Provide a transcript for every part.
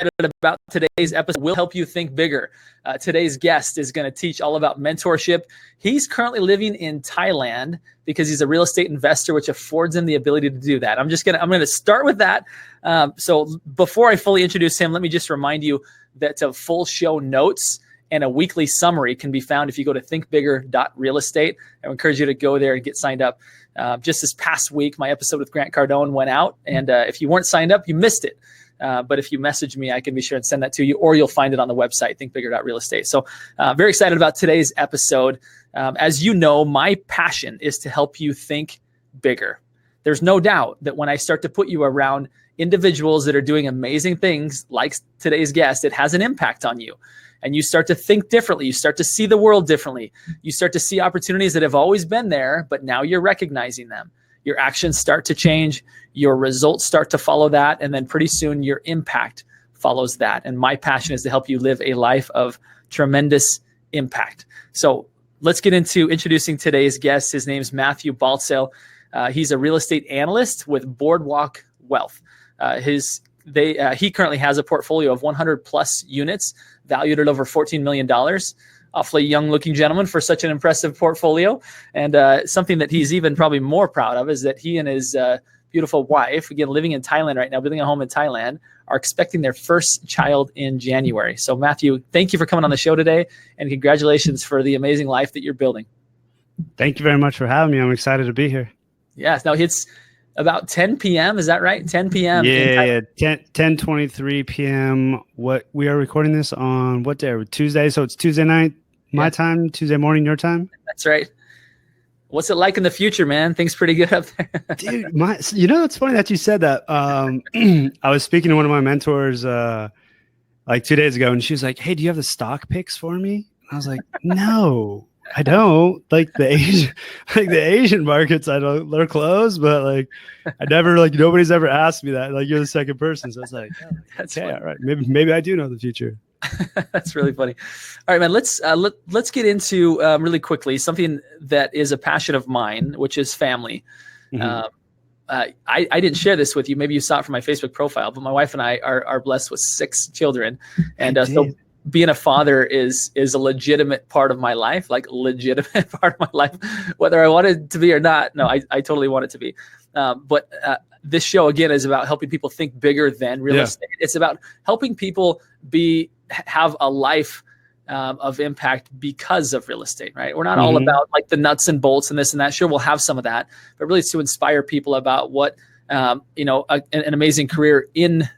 about today's episode. Will help you think bigger. Today's guest is going to teach all about mentorship. He's currently living in Thailand because he's a real estate investor, which affords him the ability to do that. I'm going to start with that. So before I fully introduce him, let me just remind you that full show notes and a weekly summary can be found if you go to thinkbigger.realestate. I encourage you to go there and get signed up. Just this past week, my episode with Grant Cardone went out, and if you weren't signed up, you missed it. But if you message me, I can be sure and send that to you, or you'll find it on the website, thinkbigger.realestate. So very excited about today's episode. As you know, my passion is to help you think bigger. There's no doubt that when I start to put you around individuals that are doing amazing things like today's guest, it has an impact on you. And you start to think differently. You start to see the world differently. You start to see opportunities that have always been there, but now you're recognizing them. Your actions start to change. Your results start to follow that. And then pretty soon your impact follows that. And my passion is to help you live a life of tremendous impact. So let's get into introducing today's guest. His name's Matthew Baltzell. He's a real estate analyst with Boardwalk Wealth. He currently has a portfolio of 100 plus units valued at over $14 million. Awfully young looking gentleman for such an impressive portfolio. And something that he's even probably more proud of is that he and his beautiful wife, again, living in Thailand right now, building a home in Thailand, are expecting their first child in January. So Matthew, thank you for coming on the show today, and congratulations for the amazing life that you're building. Thank you very much for having me. I'm excited to be here. Yes. Now it's about 10 p.m. Is that right? 10 p.m. Yeah, 10:23 p.m. What we are recording this on what day? Tuesday. So it's Tuesday night, my time, Tuesday morning, your time. That's right. What's it like in the future, man? Things pretty good up there. Dude, it's funny that you said that. I was speaking to one of my mentors like 2 days ago, and she was like, "Hey, do you have the stock picks for me?" And I was like, "No. I don't like the Asian markets. I don't, they're closed, but nobody's ever asked me that. Like, you're the second person." So I was like, oh, that's okay, all right. Maybe I do know the future. That's really funny. All right, man, let's get into really quickly something that is a passion of mine, which is family. Mm-hmm. I didn't share this with you. Maybe you saw it from my Facebook profile, but my wife and I are blessed with 6 children. And so being a father is a legitimate part of my life, whether I want it to be or not. No, I totally want it to be. But this show, again, is about helping people think bigger than real estate. It's about helping people have a life of impact because of real estate, right? We're not all about like the nuts and bolts and this and that. Sure, we'll have some of that, but really it's to inspire people about what, an amazing career in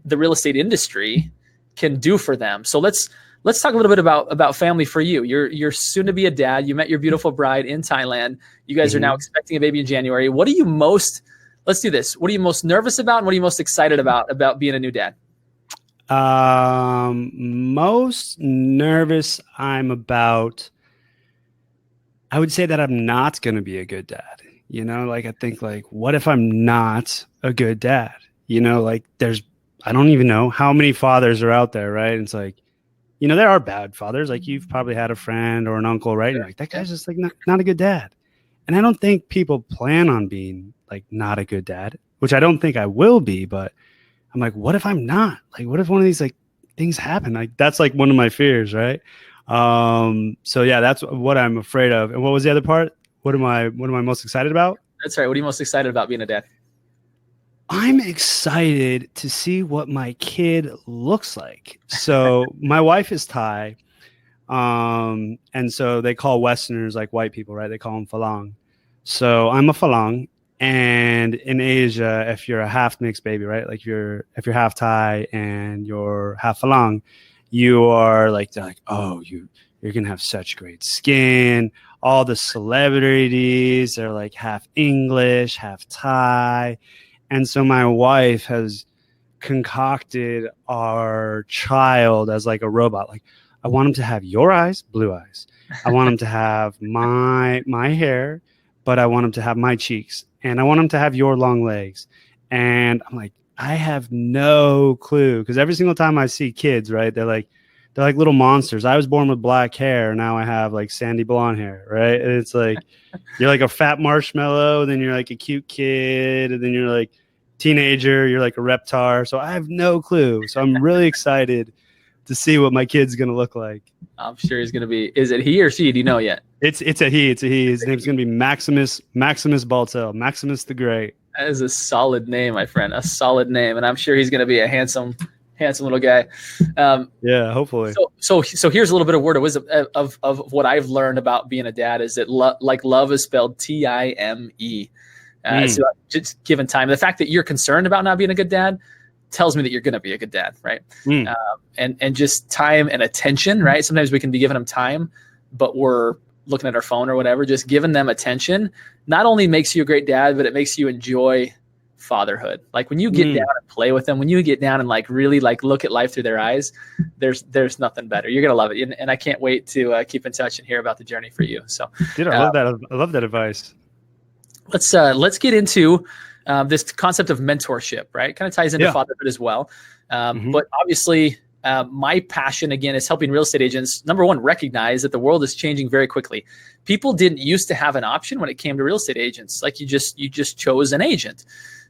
the real estate industry can do for them. So let's talk a little bit about family for you. You're soon to be a dad. You met your beautiful bride in Thailand. You guys are now expecting a baby in January. Let's do this. What are you most nervous about, and what are you most excited about being a new dad? Most nervous I would say that I'm not going to be a good dad. I think what if I'm not a good dad? I don't even know how many fathers are out there, right? And it's like, there are bad fathers. Like, you've probably had a friend or an uncle, right? And you're like, that guy's just not a good dad. And I don't think people plan on being not a good dad, which I don't think I will be, but I'm like, what if I'm not? What if one of these things happen? That's one of my fears, right? So yeah, that's what I'm afraid of. And what was the other part? What am I most excited about? That's right. What are you most excited about being a dad? I'm excited to see what my kid looks like. So my wife is Thai. And so they call Westerners like white people, right? They call them Falang. So I'm a Falang. And in Asia, if you're a half mixed baby, right? If you're half Thai and you're half Falang, you are they're like, oh, you're going to have such great skin. All the celebrities, they're half English, half Thai. And so my wife has concocted our child as a robot. I want him to have your eyes, blue eyes. I want him to have my hair, but I want him to have my cheeks. And I want him to have your long legs. And I'm like, I have no clue. Because every single time I see kids, right, they're like little monsters. I was born with black hair. Now I have sandy blonde hair, right? And it's you're a fat marshmallow. And then you're a cute kid. And then you're teenager, you're like a reptar. So I have no clue. So I'm really excited to see what my kid's going to look like. I'm sure he's going to be, is it he or she? Do you know yet? It's a he. His name's going to be Maximus Baltzell, Maximus the Great. That is a solid name, my friend, a solid name. And I'm sure he's going to be a handsome little guy. Yeah, hopefully. So here's a little bit of word of wisdom of what I've learned about being a dad is that love is spelled T-I-M-E. So just given time, the fact that you're concerned about not being a good dad tells me that you're going to be a good dad, right? And just time and attention, right? Sometimes we can be giving them time, but we're looking at our phone or whatever. Just giving them attention not only makes you a great dad, but it makes you enjoy fatherhood. Like when you get down and play with them, when you get down and like really like look at life through their eyes, there's nothing better. You're gonna love it, and I can't wait to keep in touch and hear about the journey for you. So, dude, I love that. I love that advice. Let's get into this concept of mentorship, right? Kind of ties into fatherhood as well. But obviously, my passion again is helping real estate agents. Number one, recognize that the world is changing very quickly. People didn't used to have an option when it came to real estate agents. Like you just chose an agent.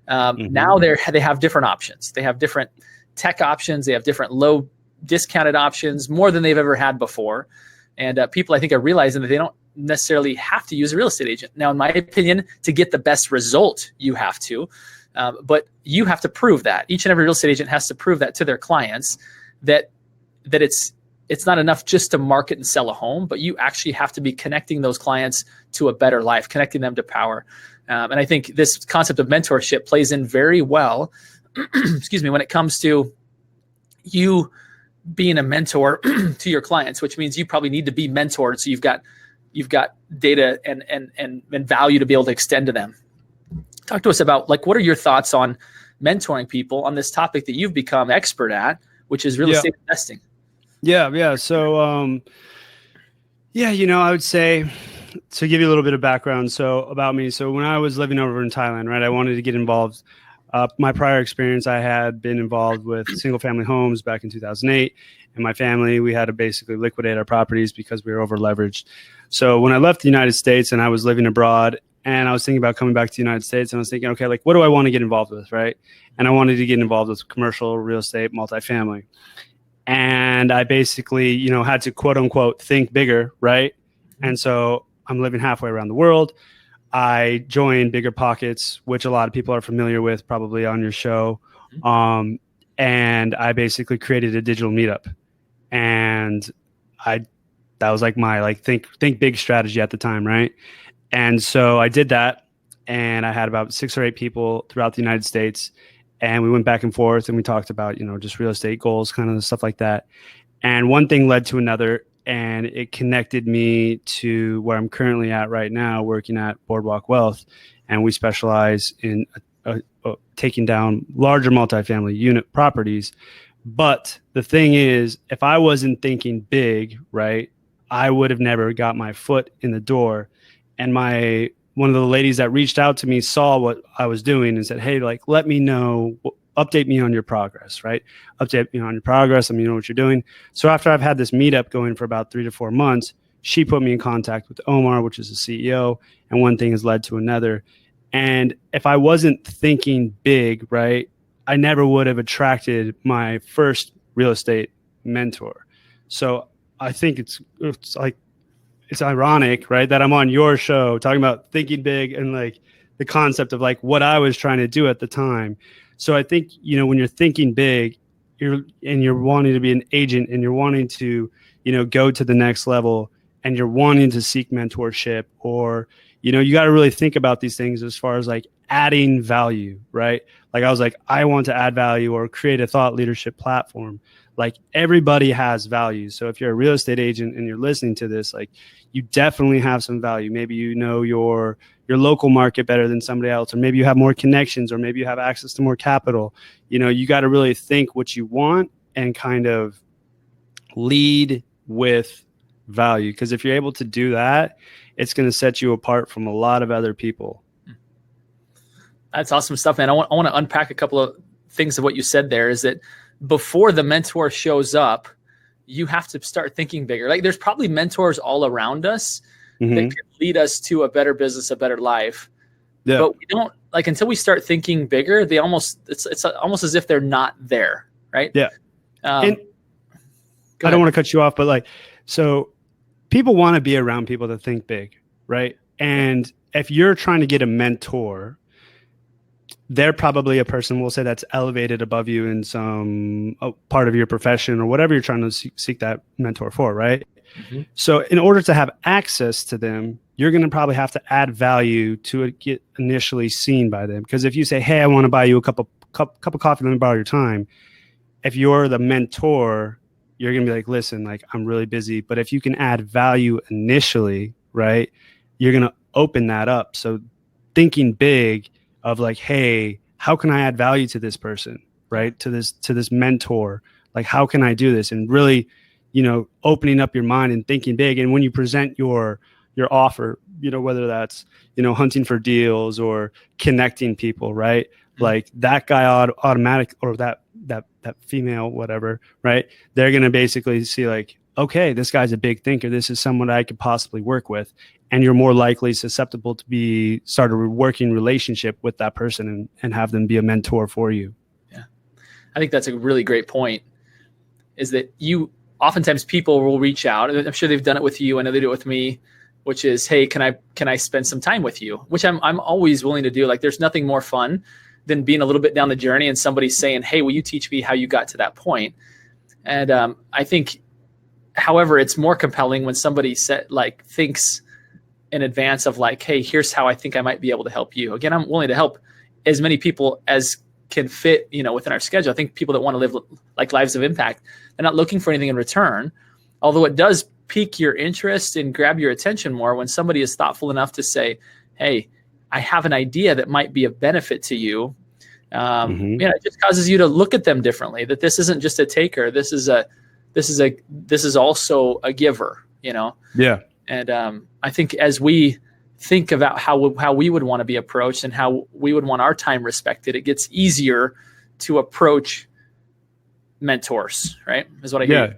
Now they have different options. They have different tech options. They have different low discounted options, more than they've ever had before. And people, I think, are realizing that they don't necessarily have to use a real estate agent. Now, in my opinion, to get the best result, you have to. But you have to prove that. Each and every real estate agent has to prove that to their clients that it's not enough just to market and sell a home, but you actually have to be connecting those clients to a better life, connecting them to power. And I think this concept of mentorship plays in very well, excuse me, when it comes to you being a mentor to your clients, which means you probably need to be mentored. So you've got data and value to be able to extend to them. Talk to us about like, what are your thoughts on mentoring people on this topic that you've become expert at, which is real estate investing? Yeah. So, I would say, to give you a little bit of background, so about me. So when I was living over in Thailand, right, I wanted to get involved. My prior experience, I had been involved with single family homes back in 2008. And my family, we had to basically liquidate our properties because we were over leveraged. So when I left the United States and I was living abroad and I was thinking about coming back to the United States, and I was thinking, okay, like, what do I want to get involved with, right? And I wanted to get involved with commercial real estate, multifamily. And I basically, had to quote unquote think bigger, right? And so I'm living halfway around the world. I joined Bigger Pockets, which a lot of people are familiar with, probably on your show. And I basically created a digital meetup, and that was like my think big strategy at the time, right? And so I did that, and I had about 6 or 8 people throughout the United States, and we went back and forth, and we talked about just real estate goals, kind of stuff like that. And one thing led to another, and it connected me to where I'm currently at right now, working at Boardwalk Wealth, and we specialize in taking down larger multifamily unit properties. But the thing is, if I wasn't thinking big, right, I would have never got my foot in the door. And one of the ladies that reached out to me saw what I was doing and said, hey, like, let me know, update me on your progress, right? Update me on your progress. Let me know what you're doing. So after I've had this meetup going for about 3 to 4 months, she put me in contact with Omar, which is the CEO. And one thing has led to another. And if I wasn't thinking big, right, I never would have attracted my first real estate mentor. So I think it's ironic, right, that I'm on your show talking about thinking big and like the concept of like what I was trying to do at the time. So I think, when you're thinking big, you're wanting to be an agent, and you're wanting to, go to the next level, and you're wanting to seek mentorship, or, you got to really think about these things as far as like adding value, right? Like I was like, I want to add value or create a thought leadership platform. Like everybody has value. So if you're a real estate agent and you're listening to this, like you definitely have some value. Maybe your local market better than somebody else, or maybe you have more connections, or maybe you have access to more capital. You got to really think what you want and kind of lead with value. Because if you're able to do that, it's going to set you apart from a lot of other people. That's awesome stuff, man. I want to unpack a couple of things of what you said there. Is that before the mentor shows up, you have to start thinking bigger. Like there's probably mentors all around us that could lead us to a better business, a better life. Yeah. But like until we start thinking bigger, it's almost as if they're not there, right? Yeah. And go I don't ahead. want to cut you off, but like, so people want to be around people that think big, right? And if you're trying to get a mentor, they're probably a person, we'll say, that's elevated above you in some part of your profession or whatever you're trying to seek that mentor for, right? Mhm. So in order to have access to them, you're going to probably have to add value to get initially seen by them. Because if you say, hey, I want to buy you a cup of coffee, let me borrow your time. If you're the mentor, you're going to be like, listen, like, I'm really busy. But if you can add value initially, right, you're going to open that up. So thinking big of like, hey, how can I add value to this person, right? To this mentor, like, how can I do this? And really, opening up your mind and thinking big. And when you present your offer, whether that's, hunting for deals or connecting people, right? Mm-hmm. Like that guy automatic, or that female, whatever, right? They're going to basically see like, okay, this guy's a big thinker. This is someone I could possibly work with. And you're more likely susceptible to start a working relationship with that person and have them be a mentor for you. Yeah. I think that's a really great point, is that oftentimes people will reach out, and I'm sure they've done it with you. I know they do it with me, which is, hey, can I spend some time with you? Which I'm always willing to do. Like, there's nothing more fun than being a little bit down the journey and somebody saying, hey, will you teach me how you got to that point? And I think, however, it's more compelling when somebody thinks in advance of like, hey, here's how I think I might be able to help you. Again, I'm willing to help as many people as can fit, within our schedule. I think people that want to live like lives of impact, they're not looking for anything in return. Although it does pique your interest and grab your attention more when somebody is thoughtful enough to say, hey, I have an idea that might be of benefit to you. It just causes you to look at them differently, that this isn't just a taker. This is also a giver, Yeah. And I think as we think about how we would want to be approached and how we would want our time respected, it gets easier to approach mentors, right? Is what I hear.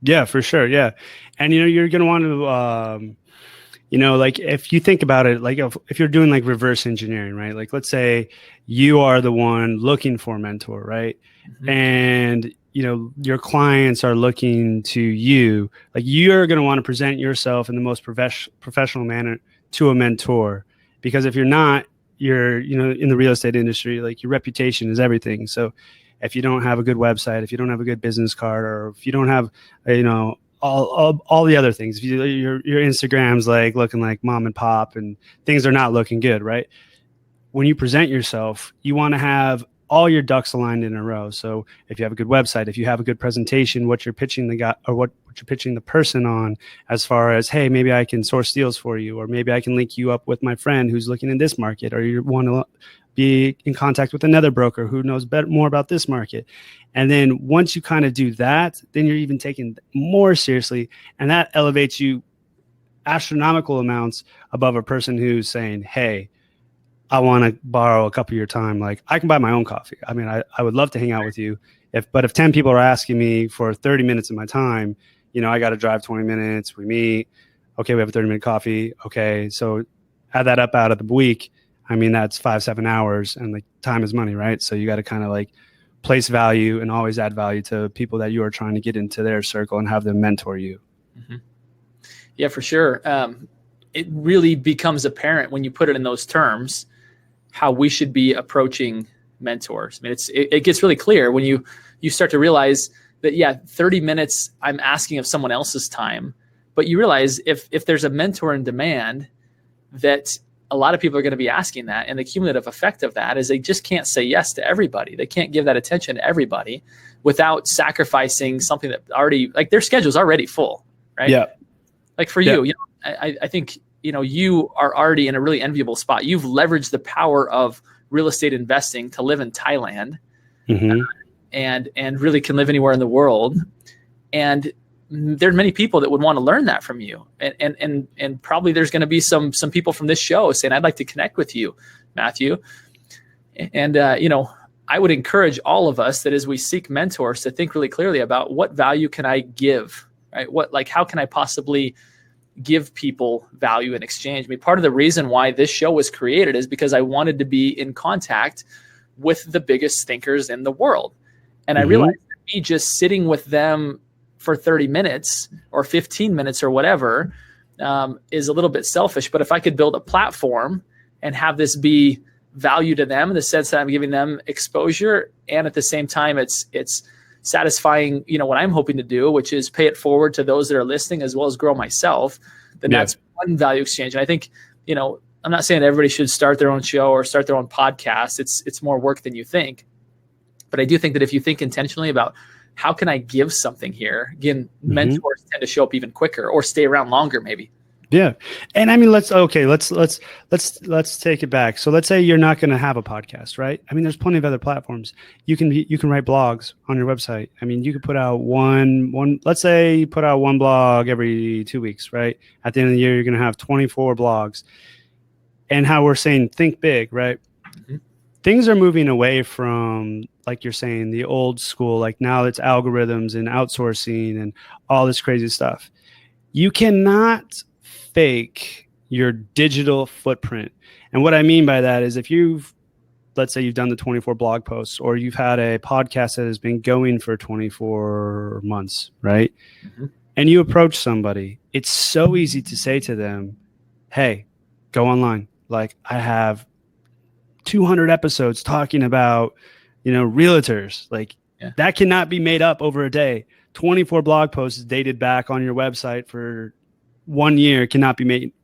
Yeah, for sure. Yeah. And, you're going to want to, like if you think about it, like if you're doing like reverse engineering, right? Like, let's say you are the one looking for a mentor, right? Mm-hmm. And, your clients are looking to you, like you're going to want to present yourself in the most professional manner to a mentor, because if you're not, you're, in the real estate industry, like your reputation is everything. So if you don't have a good website, if you don't have a good business card, or if you don't have, all the other things, if your Instagram's like looking like mom and pop and things are not looking good, right? When you present yourself, you want to have all your ducks aligned in a row. So if you have a good website, if you have a good presentation, what you're pitching the guy, or what you're pitching the person on, as far as, hey, maybe I can source deals for you, or maybe I can link you up with my friend who's looking in this market, or you want to be in contact with another broker who knows more about this market. And then once you kind of do that, then you're even taken more seriously, and that elevates you astronomical amounts above a person who's saying, hey, I want to borrow a cup of your time. Like, I can buy my own coffee. I mean, I would love to hang out with you. But if 10 people are asking me for 30 minutes of my time, I got to drive 20 minutes. We meet. Okay, we have a 30-minute coffee. Okay, so add that up out of the week. I mean, that's 5-7 hours, and like time is money, right? So you got to kind of like place value and always add value to people that you are trying to get into their circle and have them mentor you. Mm-hmm. Yeah, for sure. It really becomes apparent when you put it in those terms how we should be approaching mentors. I mean, it gets really clear when you start to realize that, 30 minutes I'm asking of someone else's time, but you realize if there's a mentor in demand, that a lot of people are going to be asking that, and the cumulative effect of that is they just can't say yes to everybody. They can't give that attention to everybody without sacrificing something that already, like, their schedule's already full, right? Yeah. Like for you, I think, you are already in a really enviable spot. You've leveraged the power of real estate investing to live in Thailand, mm-hmm. and really can live anywhere in the world. And there are many people that would want to learn that from you. And probably there's going to be some people from this show saying, I'd like to connect with you, Matthew. And, I would encourage all of us that as we seek mentors to think really clearly about what value can I give, right? How can I possibly give people value in exchange. I mean, part of the reason why this show was created is because I wanted to be in contact with the biggest thinkers in the world. And I realized that me just sitting with them for 30 minutes or 15 minutes or whatever is a little bit selfish. But if I could build a platform and have this be value to them in the sense that I'm giving them exposure, and at the same time it's satisfying, what I'm hoping to do, which is pay it forward to those that are listening as well as grow myself, then that's one value exchange. And I think, I'm not saying everybody should start their own show or start their own podcast. It's more work than you think. But I do think that if you think intentionally about how can I give something here, again, mentors tend to show up even quicker or stay around longer maybe. Yeah. And I mean, let's take it back. So let's say you're not going to have a podcast, right? I mean, there's plenty of other platforms. You can write blogs on your website. I mean, you could put out let's say you put out one blog every 2 weeks, right? At the end of the year, you're going to have 24 blogs. And how we're saying, think big, right? Things are moving away from, like you're saying, the old school, like now it's algorithms and outsourcing and all this crazy stuff. You cannot fake your digital footprint. And what I mean by that is let's say you've done the 24 blog posts, or you've had a podcast that has been going for 24 months, right? And you approach somebody, it's so easy to say to them, hey, go online. Like, I have 200 episodes talking about, realtors. Like that cannot be made up over a day. 24 blog posts dated back on your website for 1 year cannot be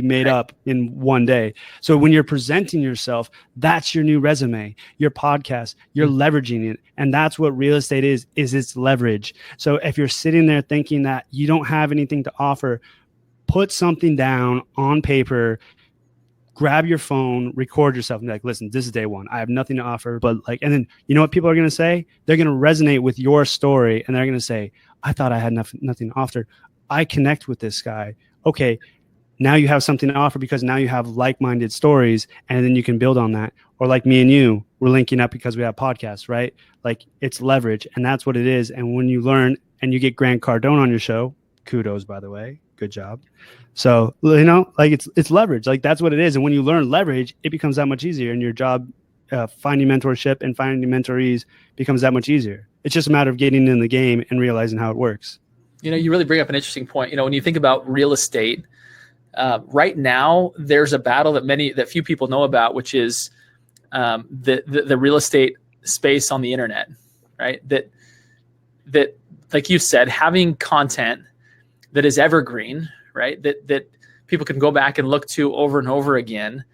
made up in one day. So when you're presenting yourself, that's your new resume, your podcast, you're leveraging it. And that's what real estate is it's leverage. So if you're sitting there thinking that you don't have anything to offer, put something down on paper, grab your phone, record yourself, and be like, listen, this is day one. I have nothing to offer, but and then you know what people are going to say? They're going to resonate with your story, and they're going to say, I thought I had nothing to offer. I connect with this guy. Okay, now you have something to offer because now you have like-minded stories, and then you can build on that. Or like me and you, we're linking up because we have podcasts, right? Like, it's leverage, and that's what it is. And when you learn and you get Grant Cardone on your show, kudos, by the way, good job. So, like it's leverage. Like, that's what it is. And when you learn leverage, it becomes that much easier. And your job, finding mentorship and finding mentorees becomes that much easier. It's just a matter of getting in the game and realizing how it works. You really bring up an interesting point. When you think about real estate, right now, there's a battle that few people know about, which is the real estate space on the internet, right? That like you said, having content that is evergreen, right? That people can go back and look to over and over again.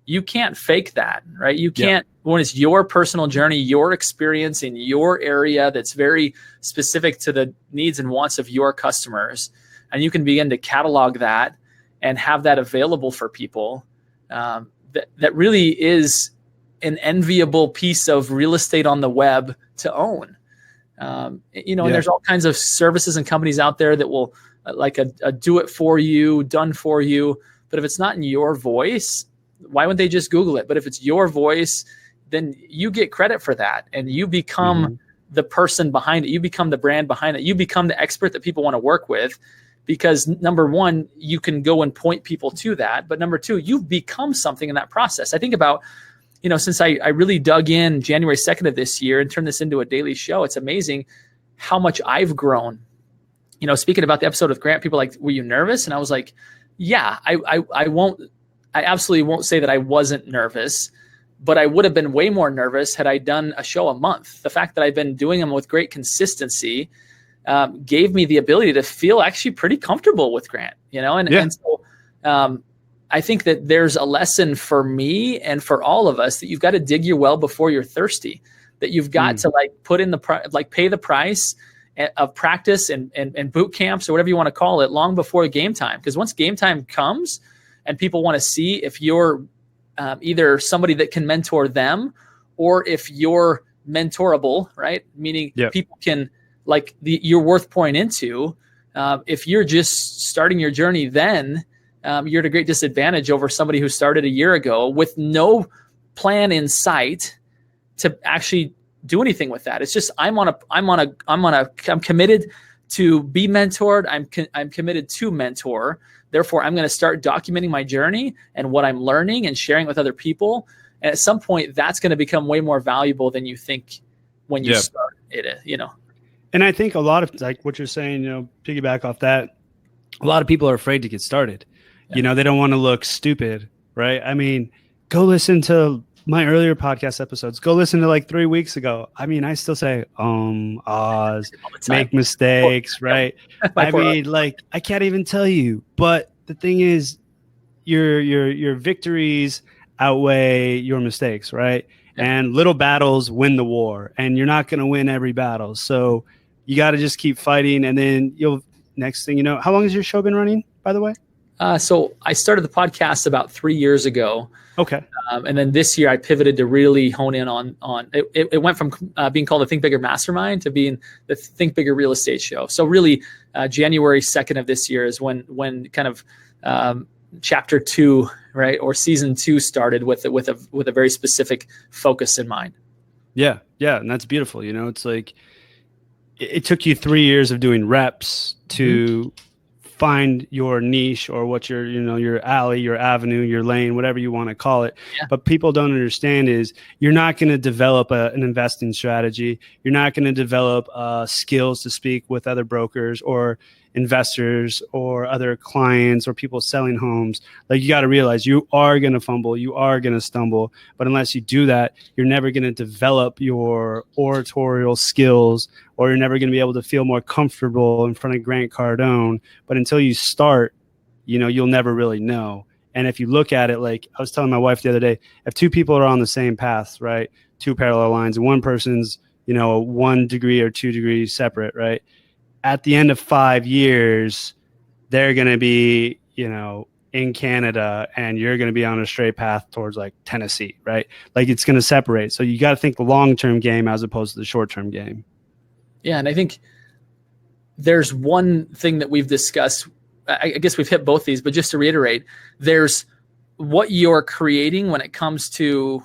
You can't fake that, right? You can't, when it's your personal journey, your experience in your area that's very specific to the needs and wants of your customers. And you can begin to catalog that and have that available for people. That really is an enviable piece of real estate on the web to own. And there's all kinds of services and companies out there that will like a do it for you, done for you. But if it's not in your voice, why wouldn't they just Google it? But if it's your voice, then you get credit for that. And you become the person behind it. You become the brand behind it. You become the expert that people want to work with. Because number one, you can go and point people to that. But number two, you've become something in that process. I think about, since I really dug in January 2nd of this year and turned this into a daily show, it's amazing how much I've grown. Speaking about the episode with Grant, people are like, were you nervous? And I was like, yeah, I absolutely won't say that I wasn't nervous, but I would have been way more nervous had I done a show a month. The fact that I've been doing them with great consistency gave me the ability to feel actually pretty comfortable with Grant, and so I think that there's a lesson for me and for all of us that you've got to dig your well before you're thirsty, that you've got to put in pay the price of practice and boot camps or whatever you want to call it long before game time. Because once game time comes and people want to see if you're either somebody that can mentor them or if you're mentorable, right? Meaning people can, you're worth pouring into. If you're just starting your journey, then you're at a great disadvantage over somebody who started a year ago with no plan in sight to actually do anything with that. It's just I'm committed to be mentored. I'm committed to mentor. Therefore, I'm going to start documenting my journey and what I'm learning and sharing with other people. And at some point, that's going to become way more valuable than you think when you start it, And I think a lot of, like what you're saying, piggyback off that, a lot of people are afraid to get started. Yeah. They don't want to look stupid, right? I mean, go listen to my earlier podcast episodes. Go listen to like 3 weeks ago. I mean, I still say, ahs, make mistakes, right? I mean, like, I can't even tell you. But the thing is, your victories outweigh your mistakes, right? And little battles win the war, and you're not going to win every battle. So you got to just keep fighting. And then next thing you know, how long has your show been running, by the way? So I started the podcast about 3 years ago. Okay. And then this year I pivoted to really hone in on it went from being called the Think Bigger Mastermind to being the Think Bigger Real Estate Show. So really January 2nd of this year is when kind of chapter 2, right, or season 2 started with a very specific focus in mind. Yeah. And that's beautiful. It's like it took you 3 years of doing reps to find your niche or what your alley, your avenue, your lane, whatever you want to call it. Yeah. But people don't understand is you're not going to develop an investing strategy. You're not going to develop skills to speak with other brokers or investors or other clients or people selling homes. Like, you got to realize you are going to fumble, you are going to stumble, but unless you do that, you're never going to develop your oratorial skills, or you're never going to be able to feel more comfortable in front of Grant Cardone. But until you start, you'll never really know. And if you look at it, like I was telling my wife the other day, if two people are on the same path, right, 2 parallel lines, and one person's 1 degree or 2 degrees separate, right, at the end of 5 years, they're going to be, in Canada, and you're going to be on a straight path towards like Tennessee, right? Like, it's going to separate. So you got to think the long-term game as opposed to the short-term game. Yeah. And I think there's one thing that we've discussed. I guess we've hit both these, but just to reiterate, there's what you're creating when it comes to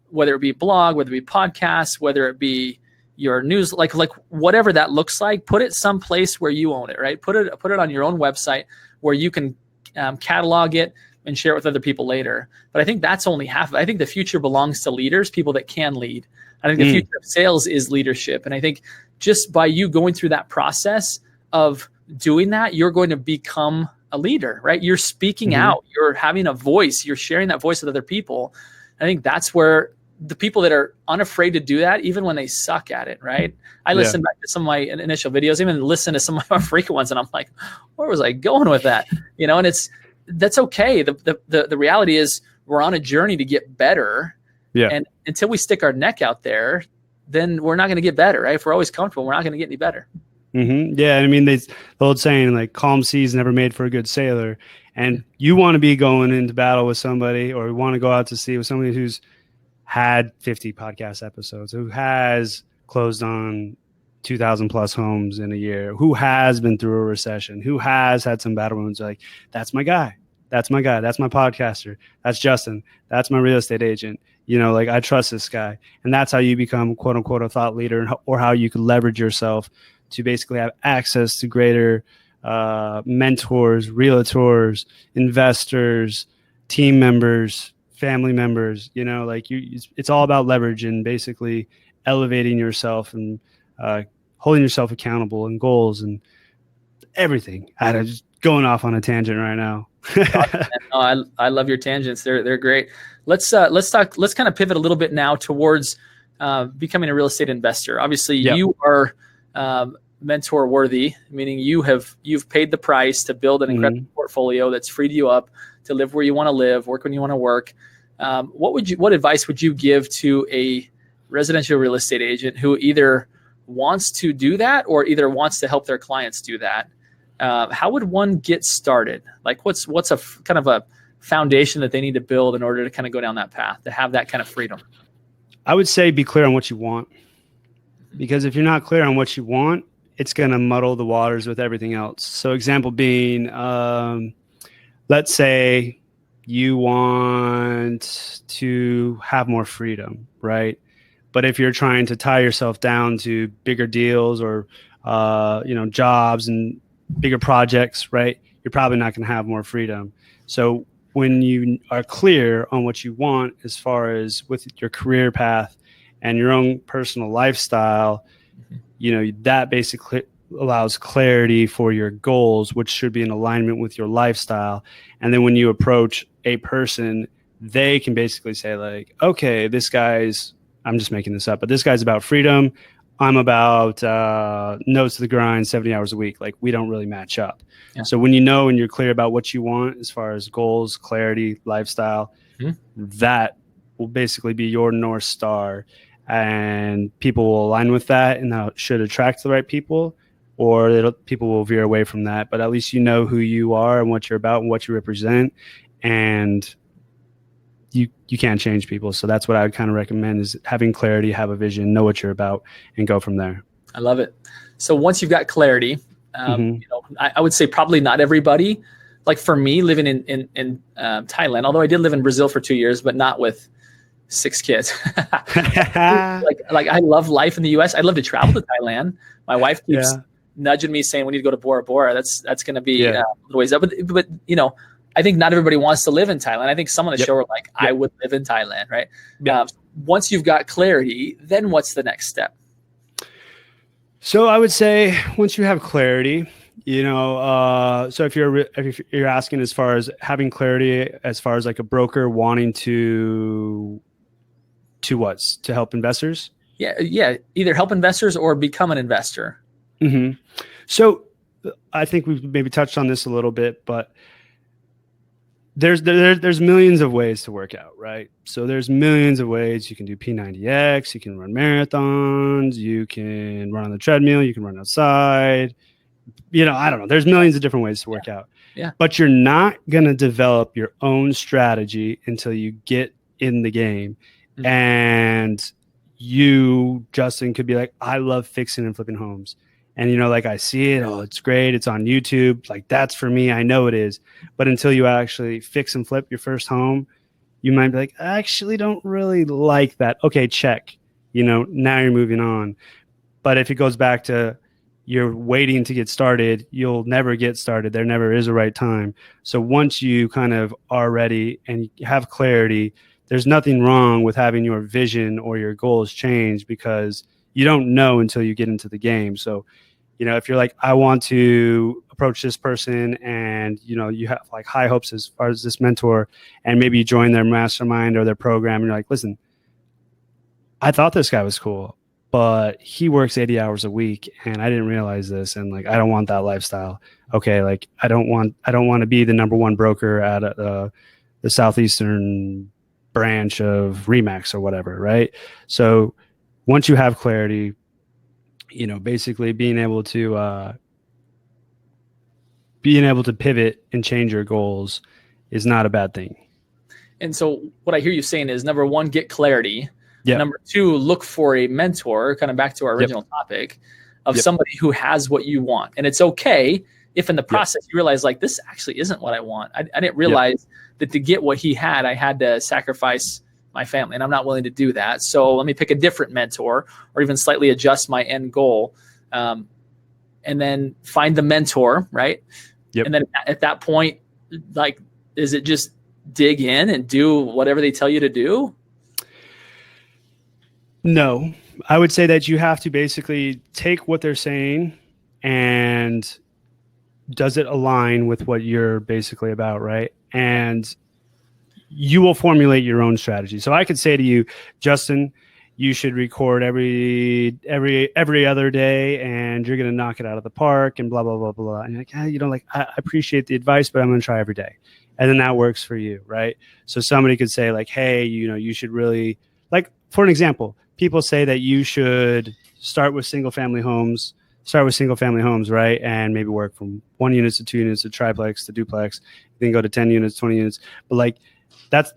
whether it be blog, whether it be podcasts, whether it be your news, like whatever that looks like, put it someplace where you own it, right? Put it on your own website where you can catalog it and share it with other people later. But I think that's only half of it. I think the future belongs to leaders, people that can lead. I think the future of sales is leadership. And I think just by you going through that process of doing that, you're going to become a leader, right? You're speaking out, you're having a voice, you're sharing that voice with other people. I think that's where the people that are unafraid to do that, even when they suck at it, right? I listen back to some of my initial videos, even listen to some of my frequent ones, and I'm like, where was I going with that? And that's okay. The reality is we're on a journey to get better. Yeah. And until we stick our neck out there, then we're not going to get better, right? If we're always comfortable, we're not going to get any better. Yeah. I mean, the old saying, like, calm seas never made for a good sailor. And you want to be going into battle with somebody, or want to go out to sea with somebody who's had 50 podcast episodes, who has closed on 2,000 plus homes in a year, who has been through a recession, who has had some battle wounds. Like, that's my guy. That's my guy. That's my podcaster. That's Justin. That's my real estate agent. Like, I trust this guy. And that's how you become, quote unquote, a thought leader, or how you can leverage yourself to basically have access to greater mentors, realtors, investors, team members, family members. It's all about leverage and basically elevating yourself and holding yourself accountable, and goals and everything. I'm just going off on a tangent right now. I love your tangents. They're great. Let's kind of pivot a little bit now towards becoming a real estate investor. Obviously, you are mentor worthy, meaning you've paid the price to build an incredible portfolio that's freed you up to live where you want to live, work when you want to work. What advice would you give to a residential real estate agent who either wants to do that or either wants to help their clients do that? How would one get started? Like, what's a kind of a foundation that they need to build in order to kind of go down that path, to have that kind of freedom? I would say be clear on what you want, because if you're not clear on what you want, it's going to muddle the waters with everything else. So example being, let's say you want to have more freedom, right? But if you're trying to tie yourself down to bigger deals or jobs and bigger projects, right? You're probably not going to have more freedom. So when you are clear on what you want as far as with your career path and your own personal lifestyle, that basically allows clarity for your goals, which should be in alignment with your lifestyle. And then when you approach a person, they can basically say like, okay, I'm just making this up, but this guy's about freedom. I'm about nose to the grind, 70 hours a week. Like, we don't really match up. Yeah. So when and you're clear about what you want as far as goals, clarity, lifestyle, that will basically be your North Star. And people will align with that, and that should attract the right people, or people will veer away from that. But at least you know who you are and what you're about and what you represent. And you can't change people. So that's what I would kind of recommend, is having clarity, have a vision, know what you're about, and go from there. I love it. So once you've got clarity, I would say probably not everybody, like for me living in Thailand, although I did live in Brazil for 2 years, but not with 6 kids. like I love life in the US. I'd love to travel to Thailand. My wife keeps nudging me saying we need to go to Bora Bora. That's going to be a little ways up. But I think not everybody wants to live in Thailand. I think some on the show are like, I would live in Thailand, right? Once you've got clarity, then what's the next step? So I would say once you have clarity, so if you're asking as far as having clarity, as far as like a broker wanting to help investors? Yeah. Either help investors or become an investor. Mm-hmm. So I think we've maybe touched on this a little bit, but there's millions of ways to work out, right? So there's millions of ways. You can do P90X, you can run marathons, you can run on the treadmill, you can run outside. I don't know. There's millions of different ways to work out. Yeah. But you're not going to develop your own strategy until you get in the game. Mm-hmm. And you, Justin, could be like, I love fixing and flipping homes. And, like, I see it. Oh, it's great. It's on YouTube. Like, that's for me. I know it is. But until you actually fix and flip your first home, you might be like, I actually don't really like that. Okay, check. Now you're moving on. But if it goes back to you're waiting to get started, you'll never get started. There never is a right time. So once you kind of are ready and have clarity, there's nothing wrong with having your vision or your goals change, because you don't know until you get into the game. So, if you're like, I want to approach this person, and, you have like high hopes as far as this mentor, and maybe you join their mastermind or their program, and you're like, listen, I thought this guy was cool, but he works 80 hours a week and I didn't realize this. And like, I don't want that lifestyle. Okay. Like, I don't want to be the number one broker at the Southeastern branch of Remax or whatever. Right. So once you have clarity, basically being able to pivot and change your goals is not a bad thing. And so what I hear you saying is, number one, get clarity. Yep. Number two, look for a mentor, kind of back to our original topic, of somebody who has what you want. And it's okay if in the process you realize, like, this actually isn't what I want. I didn't realize that to get what he had, I had to sacrifice my family, and I'm not willing to do that. So let me pick a different mentor, or even slightly adjust my end goal. And then find the mentor, right? Yep. And then at that point, like, is it just dig in and do whatever they tell you to do? No, I would say that you have to basically take what they're saying, and does it align with what you're basically about, right? And you will formulate your own strategy. So I could say to you, Justin, you should record every other day, and you're going to knock it out of the park, and blah, blah, blah, blah. And you're like, I appreciate the advice, but I'm going to try every day. And then that works for you, right? So somebody could say like, hey, you should really, like, for an example, people say that you should start with single family homes, right? And maybe work from 1 unit to 2 units to triplex to duplex, then go to 10 units, 20 units. But like,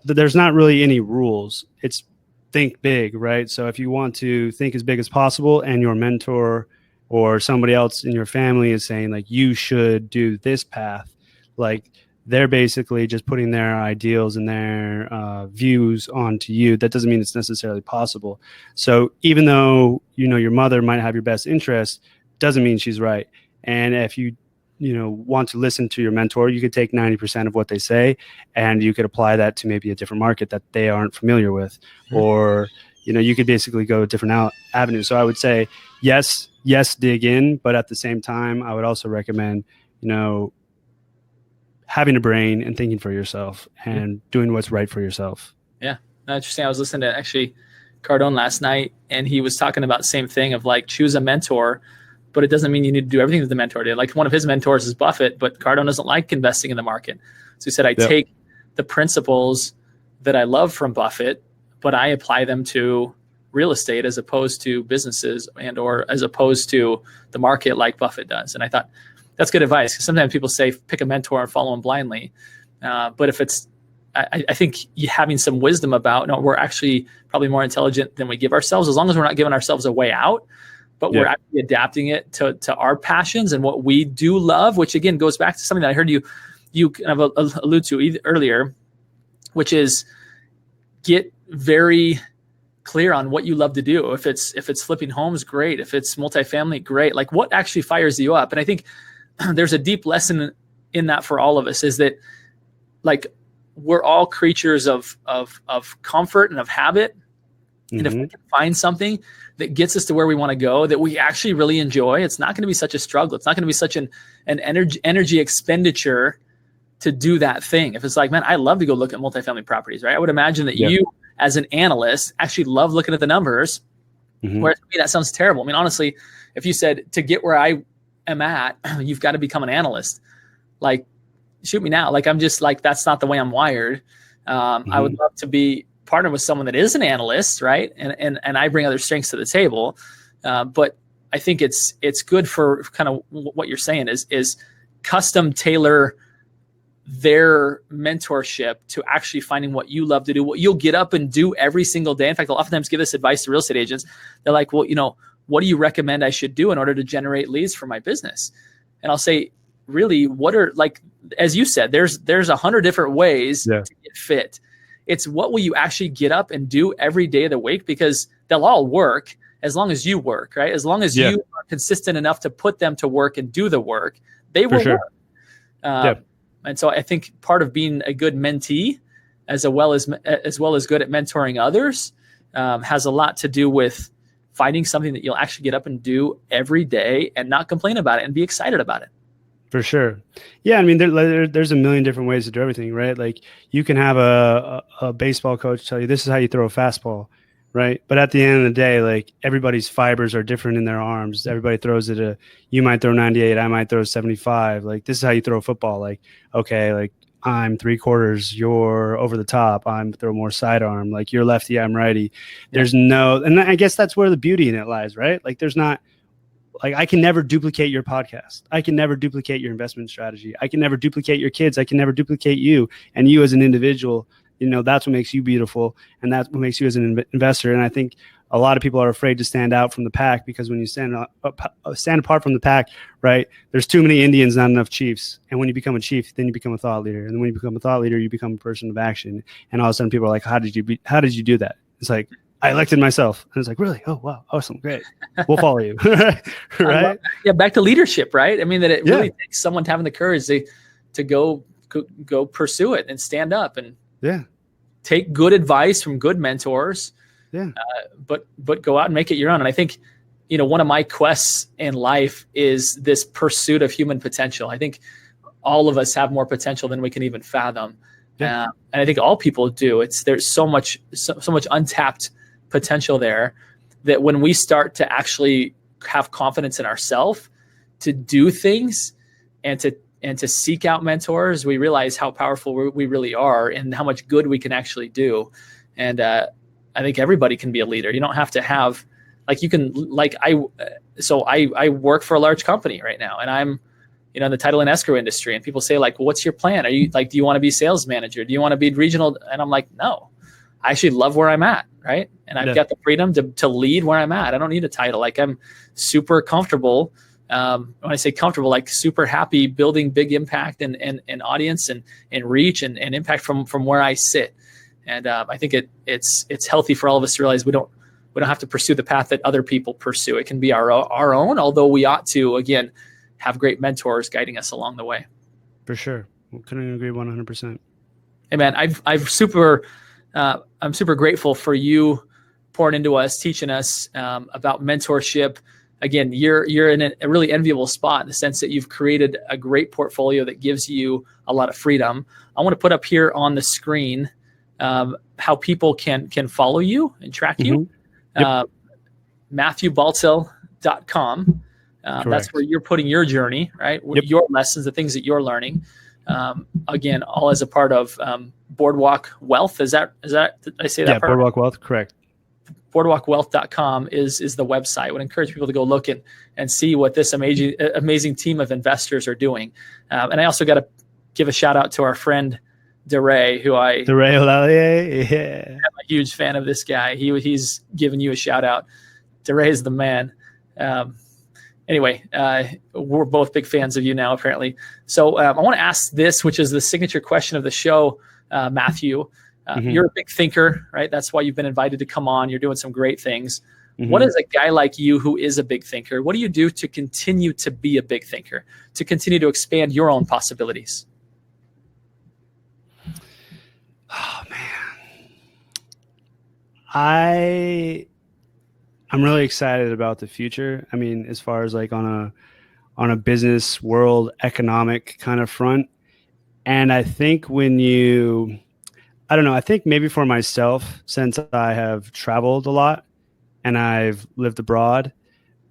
there's not really any rules. It's think big, right? So if you want to think as big as possible, and your mentor or somebody else in your family is saying like, you should do this path, like, they're basically just putting their ideals and their views onto you. That doesn't mean it's necessarily possible. So even though, your mother might have your best interest, doesn't mean she's right. And if you want to listen to your mentor, you could take 90% of what they say and you could apply that to maybe a different market that they aren't familiar with, or you could basically go a different avenue. So I would say yes, dig in, but at the same time, I would also recommend having a brain and thinking for yourself and doing what's right for yourself. Yeah, interesting. I was listening to actually Cardone last night, and he was talking about the same thing of like, choose a mentor, but it doesn't mean you need to do everything that the mentor did. Like, one of his mentors is Buffett, but Cardone doesn't like investing in the market. So he said, I take the principles that I love from Buffett, but I apply them to real estate as opposed to businesses or as opposed to the market like Buffett does. And I thought that's good advice, because sometimes people say pick a mentor and follow him blindly. But if it's, I think having some wisdom about, no, we're actually probably more intelligent than we give ourselves, as long as we're not giving ourselves a way out, but we're actually adapting it to our passions and what we do love, which again goes back to something that I heard you kind of allude to earlier, which is get very clear on what you love to do. If it's flipping homes, great. If it's multifamily, great. Like, what actually fires you up? And I think there's a deep lesson in that for all of us, is that like, we're all creatures of comfort and of habit. And if we can find something that gets us to where we want to go, that we actually really enjoy, it's not going to be such a struggle. It's not going to be such an energy expenditure to do that thing. If it's like, man, I love to go look at multifamily properties, right? I would imagine that you, as an analyst, actually love looking at the numbers. Whereas to me, that sounds terrible. I mean, honestly, if you said to get where I am at, you've got to become an analyst, like, shoot me now. Like, I'm just like, that's not the way I'm wired. I would love to be partnered with someone that is an analyst, right? And I bring other strengths to the table. But I think it's good for kind of what you're saying is custom tailor their mentorship to actually finding what you love to do, what you'll get up and do every single day. In fact, they'll oftentimes give this advice to real estate agents. They're like, well, what do you recommend I should do in order to generate leads for my business? And I'll say, really, what are, like, as you said, there's 100 different ways to get fit. It's what will you actually get up and do every day of the week, because they'll all work as long as you work, right? As long as you are consistent enough to put them to work and do the work, they will work. And so I think part of being a good mentee, as well as good at mentoring others, has a lot to do with finding something that you'll actually get up and do every day and not complain about it and be excited about it. For sure. Yeah. I mean, there's a million different ways to do everything, right? Like, you can have a baseball coach tell you this is how you throw a fastball, right? But at the end of the day, like, everybody's fibers are different in their arms. Everybody throws it you might throw 98, I might throw 75. Like, this is how you throw a football. Like, okay, like, I'm 3/4, you're over the top, I'm throw more sidearm. Like, you're lefty, I'm righty. There's and I guess that's where the beauty in it lies, right? Like, there's not, like, I can never duplicate your podcast. I can never duplicate your investment strategy. I can never duplicate your kids. I can never duplicate you and you as an individual. That's what makes you beautiful. And that's what makes you as an investor. And I think a lot of people are afraid to stand out from the pack, because when you stand apart from the pack, right, there's too many Indians, not enough chiefs. And when you become a chief, then you become a thought leader. And then when you become a thought leader, you become a person of action. And all of a sudden people are like, how did you do that? It's like, I elected myself. And it's like, really? Oh, wow. Awesome. Great. We'll follow you. Right? Back to leadership, right? I mean, that it really takes someone having the courage to go pursue it and stand up and take good advice from good mentors. But go out and make it your own. And I think, one of my quests in life is this pursuit of human potential. I think all of us have more potential than we can even fathom. And I think all people do. There's so much untapped potential there, that when we start to actually have confidence in ourselves to do things and to seek out mentors, we realize how powerful we really are and how much good we can actually do. And I think everybody can be a leader. You don't have to have, like, you can, like, I work for a large company right now, and I'm, in the title and escrow industry, and people say, like, well, what's your plan? Are you like, do you want to be sales manager? Do you want to be regional? And I'm like, no, I actually love where I'm at. Right. And I've got the freedom to lead where I'm at. I don't need a title. Like, I'm super comfortable. When I say comfortable, like, super happy building big impact and audience and reach and impact from where I sit. And I think it's healthy for all of us to realize we don't We don't have to pursue the path that other people pursue. It can be our own, although we ought to, again, have great mentors guiding us along the way. For sure. Couldn't agree 100%. Hey man, I'm super grateful for you pouring into us, teaching us about mentorship. Again, you're in a really enviable spot in the sense that you've created a great portfolio that gives you a lot of freedom. I want to put up here on the screen how people can follow you and track you. Yep. MatthewBaltzell.com. That's where you're putting your journey, right? Yep. Your lessons, the things that you're learning. Again, all as a part of Boardwalk Wealth. Is that did I say that? Yeah, Boardwalk Wealth, correct. Boardwalkwealth.com is the website. I would encourage people to go look and see what this amazing team of investors are doing. And I also got to give a shout out to our friend DeRay, who I'm a huge fan of this guy. He's giving you a shout out. DeRay is the man. Anyway, we're both big fans of you now, apparently. So I want to ask this, which is the signature question of the show, Matthew. You're a big thinker, right? That's why you've been invited to come on. You're doing some great things. What is a guy like you who is a big thinker? What do you do to continue to be a big thinker, to continue to expand your own possibilities? Oh, man. I'm really excited about the future. I mean, as far as like on a business world economic kind of front. And I think I think maybe for myself, since I have traveled a lot and I've lived abroad,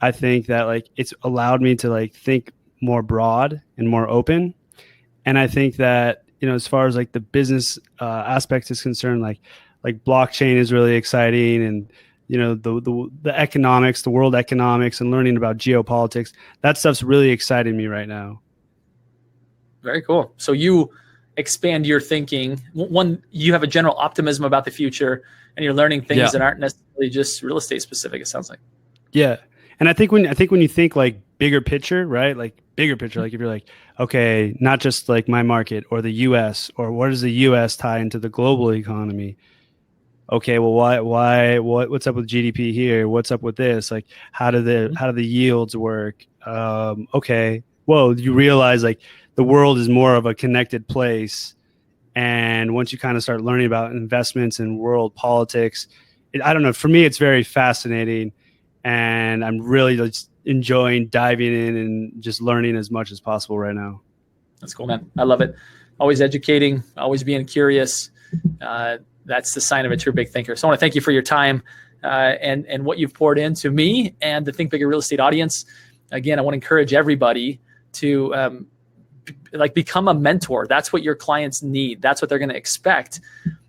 I think that like it's allowed me to like think more broad and more open. And I think that, as far as like the business aspect is concerned, like blockchain is really exciting, and the economics, the world economics, and learning about geopolitics, that stuff's really exciting me right now. Very cool. So you expand your thinking. One, you have a general optimism about the future, and you're learning things that aren't necessarily just real estate specific, it sounds like. Yeah. And I think when you think like bigger picture, right? Like bigger picture, like if you're like, okay, not just like my market or the US, or what does the US tie into the global economy? Okay, well, what's up with GDP here? What's up with this? Like, how do the yields work? Okay, well, you realize like the world is more of a connected place, and once you kind of start learning about investments and world politics, I don't know. For me, it's very fascinating, and I'm really just enjoying diving in and just learning as much as possible right now. That's cool, man. I love it. Always educating, always being curious. That's the sign of a true big thinker. So I want to thank you for your time and what you've poured into me and the Think Bigger Real Estate audience. Again, I want to encourage everybody to become a mentor. That's what your clients need. That's what they're going to expect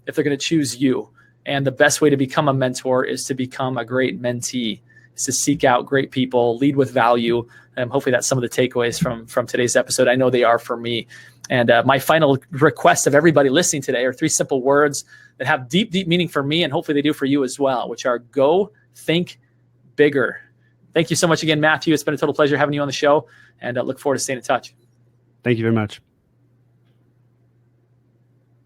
if they're going to choose you. And the best way to become a mentor is to become a great mentee. Is to seek out great people, lead with value. And hopefully that's some of the takeaways from today's episode. I know they are for me. And my final request of everybody listening today are 3 simple words that have deep, deep meaning for me, and hopefully they do for you as well, which are go, think bigger. Thank you so much again, Matthew. It's been a total pleasure having you on the show, and I look forward to staying in touch. Thank you very much.